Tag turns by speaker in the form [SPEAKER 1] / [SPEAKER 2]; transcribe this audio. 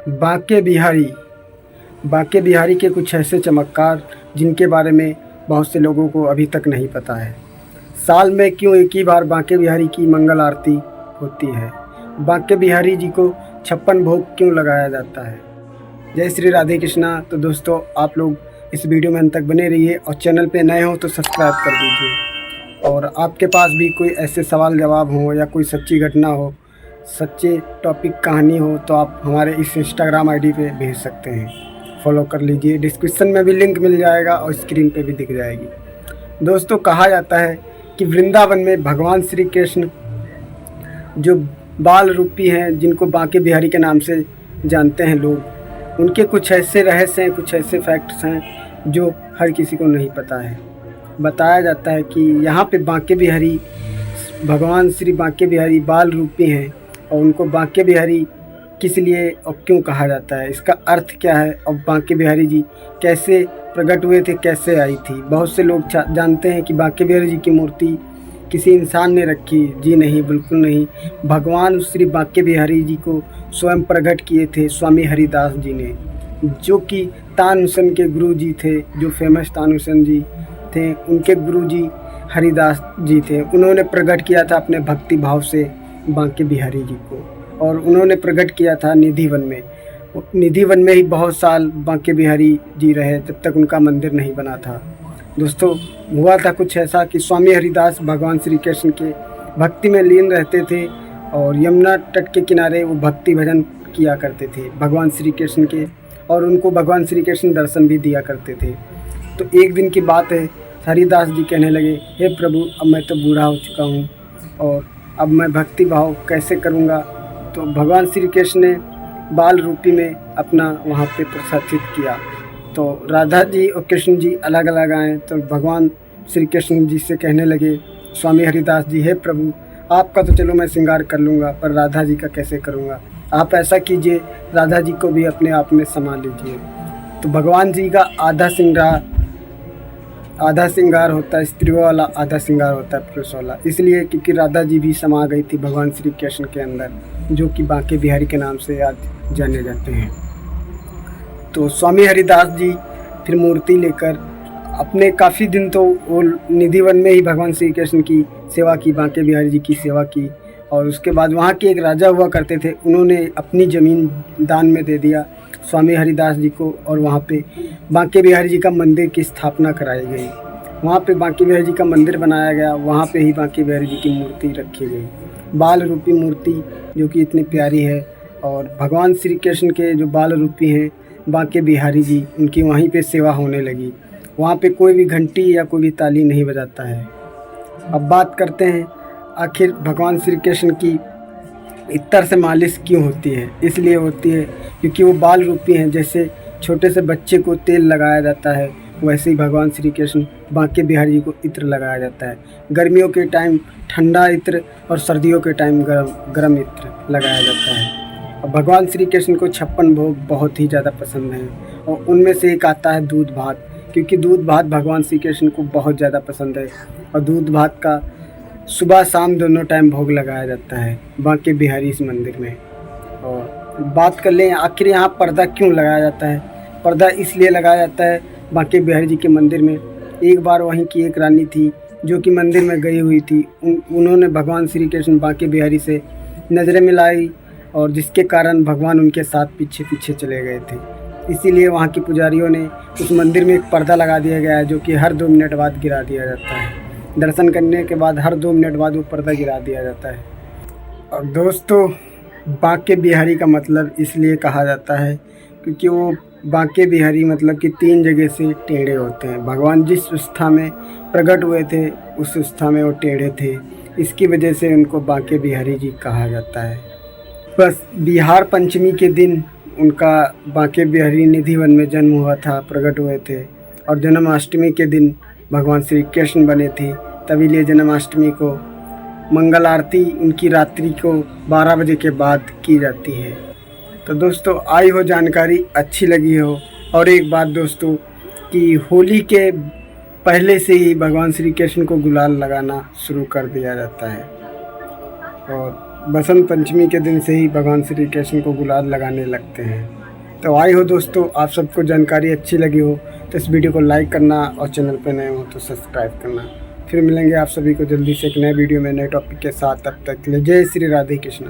[SPEAKER 1] बांके बिहारी के कुछ ऐसे चमत्कार जिनके बारे में बहुत से लोगों को अभी तक नहीं पता है। साल में क्यों एक ही बार बांके बिहारी की मंगल आरती होती है? बांके बिहारी जी को 56 भोग क्यों लगाया जाता है? जय श्री राधे कृष्णा। तो दोस्तों, आप लोग इस वीडियो में अंत तक बने रहिए और चैनल पे नए हो तो सब्सक्राइब कर दीजिए। और आपके पास भी कोई ऐसे सवाल जवाब हो या कोई सच्ची घटना हो, सच्चे टॉपिक कहानी हो, तो आप हमारे इस इंस्टाग्राम आईडी पे भेज सकते हैं। फॉलो कर लीजिए, डिस्क्रिप्शन में भी लिंक मिल जाएगा और स्क्रीन पे भी दिख जाएगी। दोस्तों, कहा जाता है कि वृंदावन में भगवान श्री कृष्ण जो बाल रूपी हैं, जिनको बांके बिहारी के नाम से जानते हैं लोग, उनके कुछ ऐसे रहस्य हैं, कुछ ऐसे फैक्ट्स हैं जो हर किसी को नहीं पता है। बताया जाता है कि यहाँ पे बांके बिहारी, भगवान श्री बांके बिहारी बाल रूपी हैं और उनको बांके बिहारी किस लिए और क्यों कहा जाता है, इसका अर्थ क्या है और बांके बिहारी जी कैसे प्रकट हुए थे, कैसे आई थी। बहुत से लोग जानते हैं कि बांके बिहारी जी की मूर्ति किसी इंसान ने रखी। जी नहीं, बिल्कुल नहीं। भगवान श्री बांके बिहारी जी को स्वयं प्रकट किए थे स्वामी हरिदास जी ने, जो कि तानसेन के गुरु जी थे, जो फेमस तानसेन जी थे, उनके गुरु जी हरिदास जी थे। उन्होंने प्रकट किया था अपने भक्ति भाव से बांके बिहारी जी को, और उन्होंने प्रकट किया था निधिवन में। निधिवन में ही बहुत साल बांके बिहारी जी रहे, जब तक उनका मंदिर नहीं बना था। दोस्तों, हुआ था कुछ ऐसा कि स्वामी हरिदास भगवान श्री कृष्ण के भक्ति में लीन रहते थे और यमुना तट के किनारे वो भक्ति भजन किया करते थे भगवान श्री कृष्ण के, और उनको भगवान श्री कृष्ण दर्शन भी दिया करते थे। तो एक दिन की बात है, हरिदास जी कहने लगे, हे प्रभु, अब मैं तो बूढ़ा हो चुका हूँ और अब मैं भक्ति भाव कैसे करूँगा। तो भगवान श्री कृष्ण ने बाल रूपी में अपना वहाँ पे प्रसादित किया। तो राधा जी और कृष्ण जी अलग अलग आए, तो भगवान श्री कृष्ण जी से कहने लगे स्वामी हरिदास जी, हे प्रभु, आपका तो चलो मैं श्रृंगार कर लूँगा, पर राधा जी का कैसे करूँगा? आप ऐसा कीजिए, राधा जी को भी अपने आप में समा लीजिए। तो भगवान जी का आधा श्रृंगार होता है स्त्रियों वाला, आधा श्रृंगार होता है पुरुष वाला, इसलिए क्योंकि राधा जी भी समा गई थी भगवान श्री कृष्ण के अंदर, जो कि बांके बिहारी के नाम से आज जाने जाते हैं। तो स्वामी हरिदास जी फिर मूर्ति लेकर अपने काफ़ी दिन तो वो निधिवन में ही भगवान श्री कृष्ण की सेवा की, बांके बिहारी जी की सेवा की। और उसके बाद वहाँ के एक राजा हुआ करते थे, उन्होंने अपनी ज़मीन दान में दे दिया स्वामी हरिदास जी को, और वहाँ पे बांके बिहारी जी का मंदिर की स्थापना कराई गई। वहाँ पे बांके बिहारी जी का मंदिर बनाया गया, वहाँ पे ही बांके बिहारी जी की मूर्ति रखी गई, बाल रूपी मूर्ति, जो कि इतनी प्यारी है। और भगवान श्री कृष्ण के जो बाल रूपी हैं बांके बिहारी जी, उनकी वहीं पे सेवा होने लगी। वहाँ पे कोई भी घंटी या कोई भी ताली नहीं बजाता है। अब बात करते हैं, आखिर भगवान श्री कृष्ण की इत्र से मालिश क्यों होती है? इसलिए होती है क्योंकि वो बाल रूपी हैं। जैसे छोटे से बच्चे को तेल लगाया जाता है, वैसे ही भगवान श्री कृष्ण बांके बिहारी जी को इत्र लगाया जाता है। गर्मियों के टाइम ठंडा इत्र और सर्दियों के टाइम गर्म इत्र लगाया जाता है। और भगवान श्री कृष्ण को 56 भोग बहुत ही ज़्यादा पसंद हैं, और उनमें से एक आता है दूध भात, क्योंकि दूध भात भगवान श्री कृष्ण को बहुत ज़्यादा पसंद है। और दूध भात का सुबह शाम दोनों टाइम भोग लगाया जाता है बांके बिहारी इस मंदिर में। और बात कर लें आखिर यहाँ पर्दा क्यों लगाया जाता है? पर्दा इसलिए लगाया जाता है बांके बिहारी जी के मंदिर में। एक बार वहीं की एक रानी थी जो कि मंदिर में गई हुई थी, उन्होंने भगवान श्री कृष्ण बांके बिहारी से नज़रें मिलाई, और जिसके कारण भगवान उनके साथ पीछे पीछे चले गए थे। इसीलिए वहाँ के पुजारियों ने उस मंदिर में एक पर्दा लगा दिया गया है, जो कि हर 2 मिनट बाद गिरा दिया जाता है। दर्शन करने के बाद हर 2 मिनट बाद वो पर्दा गिरा दिया जाता है। और दोस्तों, बांके बिहारी का मतलब इसलिए कहा जाता है क्योंकि वो बांके बिहारी मतलब कि 3 जगह से टेढ़े होते हैं। भगवान जिस अवस्था में प्रकट हुए थे उस अवस्था में वो टेढ़े थे, इसकी वजह से उनको बांके बिहारी जी कहा जाता है। बस बिहार पंचमी के दिन उनका बांके बिहारी निधिवन में जन्म हुआ था, प्रकट हुए थे। और जन्माष्टमी के दिन भगवान श्री कृष्ण बने थे, तभी लिए जन्माष्टमी को मंगल आरती उनकी रात्रि को 12 बजे के बाद की जाती है। तो दोस्तों, आई हो जानकारी अच्छी लगी हो। और एक बात दोस्तों, कि होली के पहले से ही भगवान श्री कृष्ण को गुलाल लगाना शुरू कर दिया जाता है, और बसंत पंचमी के दिन से ही भगवान श्री कृष्ण को गुलाल लगाने लगते हैं। तो आई हो दोस्तों, आप सबको जानकारी अच्छी लगी हो तो इस वीडियो को लाइक करना और चैनल पर नए हो तो सब्सक्राइब करना। फिर मिलेंगे आप सभी को जल्दी से एक नए वीडियो में नए टॉपिक के साथ। तब तक के लिए जय श्री राधे कृष्णा।